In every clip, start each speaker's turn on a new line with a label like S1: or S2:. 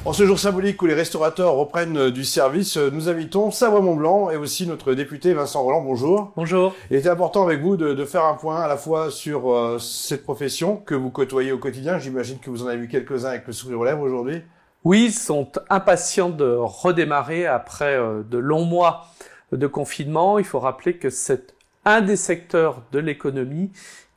S1: En ce jour symbolique où les restaurateurs reprennent du service, nous invitons Savoie-Mont-Blanc et aussi notre député Vincent Rolland. Bonjour.
S2: Bonjour.
S1: Il était important avec vous de faire un point à la fois sur cette profession que vous côtoyez au quotidien. J'imagine que vous en avez vu quelques-uns avec le sourire aux lèvres aujourd'hui.
S2: Oui, ils sont impatients de redémarrer après de longs mois de confinement. Il faut rappeler que c'est un des secteurs de l'économie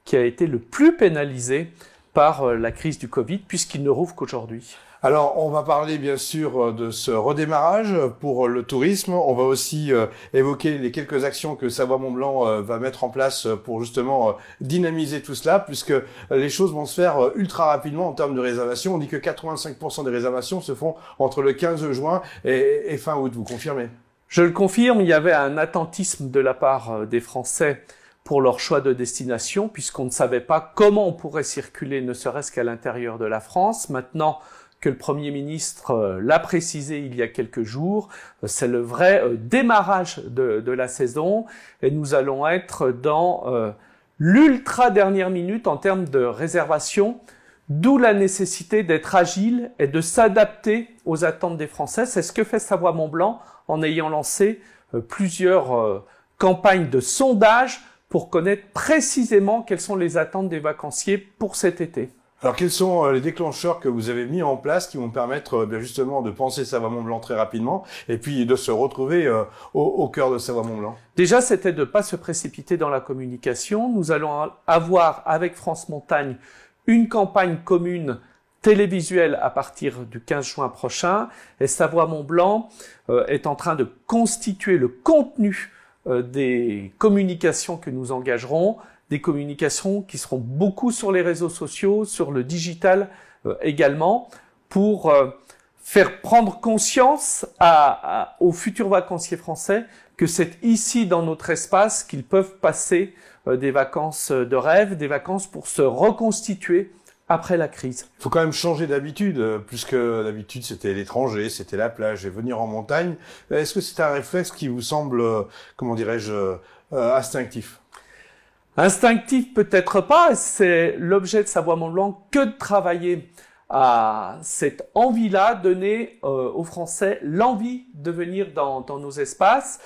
S2: qui a été le plus pénalisé par la crise du Covid, puisqu'il ne rouvre qu'aujourd'hui.
S1: Alors, on va parler bien sûr de ce redémarrage pour le tourisme. On va aussi évoquer les quelques actions que Savoie-Mont-Blanc va mettre en place pour justement dynamiser tout cela, puisque les choses vont se faire ultra rapidement en termes de réservation. On dit que 85% des réservations se font entre le 15 juin et fin août. Vous confirmez?
S2: Je le confirme, il y avait un attentisme de la part des Français pour leur choix de destination, puisqu'on ne savait pas comment on pourrait circuler, ne serait-ce qu'à l'intérieur de la France. Maintenant que le Premier ministre l'a précisé il y a quelques jours, c'est le vrai démarrage de la saison et nous allons être dans l'ultra dernière minute en termes de réservation, d'où la nécessité d'être agile et de s'adapter aux attentes des Français. C'est ce que fait Savoie-Mont-Blanc en ayant lancé plusieurs campagnes de sondage pour connaître précisément quelles sont les attentes des vacanciers pour cet été.
S1: Alors, quels sont les déclencheurs que vous avez mis en place qui vont permettre justement de penser Savoie-Mont-Blanc très rapidement et puis de se retrouver au cœur de Savoie-Mont-Blanc?
S2: Déjà, c'était de ne pas se précipiter dans la communication. Nous allons avoir avec France Montagne une campagne commune télévisuelle à partir du 15 juin prochain et Savoie-Mont-Blanc est en train de constituer le contenu des communications que nous engagerons, des communications qui seront beaucoup sur les réseaux sociaux, sur le digital également, pour faire prendre conscience aux futurs vacanciers français que c'est ici dans notre espace qu'ils peuvent passer des vacances de rêve, des vacances pour se reconstituer après la crise.
S1: Il faut quand même changer d'habitude, puisque d'habitude c'était l'étranger, c'était la plage et venir en montagne. Est-ce que c'est un réflexe qui vous semble, comment dirais-je, instinctif?
S2: Instinctif peut-être pas, c'est l'objet de Savoie-Mont-Blanc que de travailler à cette envie-là, donner aux Français l'envie de venir dans nos espaces.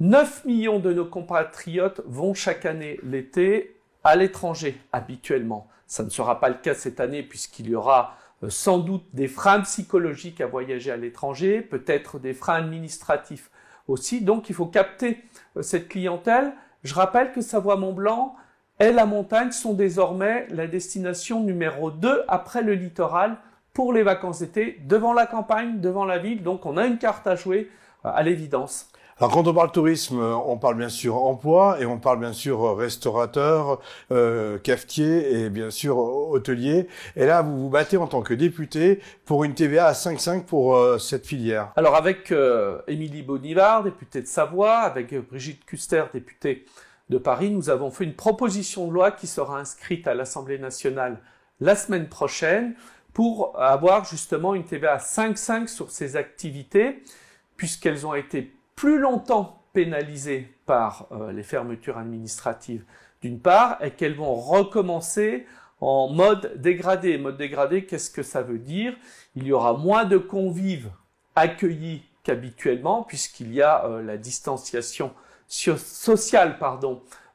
S2: 9 millions de nos compatriotes vont chaque année l'été à l'étranger habituellement. Ça ne sera pas le cas cette année puisqu'il y aura sans doute des freins psychologiques à voyager à l'étranger, peut-être des freins administratifs aussi. Donc il faut capter cette clientèle. Je rappelle que Savoie-Mont-Blanc et la montagne sont désormais la destination numéro 2 après le littoral pour les vacances d'été, devant la campagne, devant la ville. Donc on a une carte à jouer à l'évidence.
S1: Alors quand on parle tourisme, on parle bien sûr emploi et on parle bien sûr restaurateur, cafetier et bien sûr hôtelier. Et là, vous vous battez en tant que député pour une TVA à 5,5 pour cette filière.
S2: Alors avec Émilie Bonivard, députée de Savoie, avec Brigitte Kuster, députée de Paris, nous avons fait une proposition de loi qui sera inscrite à l'Assemblée nationale la semaine prochaine pour avoir justement une TVA à 5,5 sur ces activités, puisqu'elles ont été plus longtemps pénalisées par les fermetures administratives d'une part, et qu'elles vont recommencer en mode dégradé. Mode dégradé, qu'est-ce que ça veut dire? Il y aura moins de convives accueillis qu'habituellement, puisqu'il y a la distanciation sociale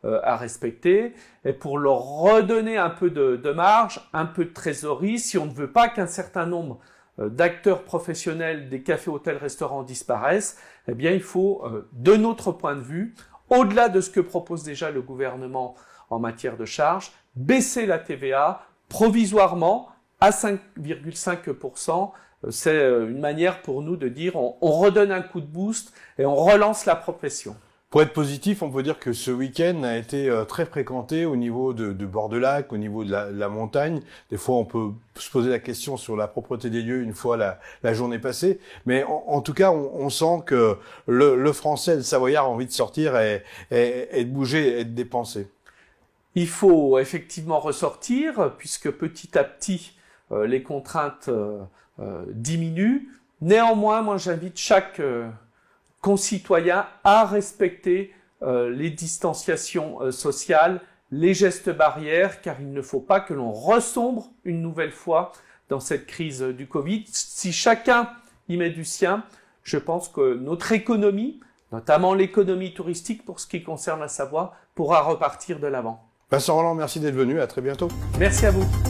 S2: à respecter, et pour leur redonner un peu de marge, un peu de trésorerie, si on ne veut pas qu'un certain nombre d'acteurs professionnels des cafés, hôtels, restaurants disparaissent, eh bien il faut, de notre point de vue, au-delà de ce que propose déjà le gouvernement en matière de charges, baisser la TVA provisoirement à 5,5%. C'est une manière pour nous de dire on redonne un coup de boost et on relance la profession.
S1: Pour être positif, on peut dire que ce week-end a été très fréquenté au niveau de bord de lac, au niveau de la montagne. Des fois, on peut se poser la question sur la propreté des lieux une fois la journée passée. Mais en tout cas, on sent que le Français, le Savoyard a envie de sortir et de bouger et de dépenser.
S2: Il faut effectivement ressortir, puisque petit à petit, les contraintes diminuent. Néanmoins, moi, j'invite chaque concitoyens à respecter les distanciations sociales les gestes barrières, car il ne faut pas que l'on ressombre une nouvelle fois dans cette crise du Covid. Si chacun y met du sien, je pense que notre économie, notamment l'économie touristique pour ce qui concerne la Savoie, pourra repartir de l'avant.
S1: Vincent Rolland, merci d'être venu, à très bientôt.
S2: Merci à vous.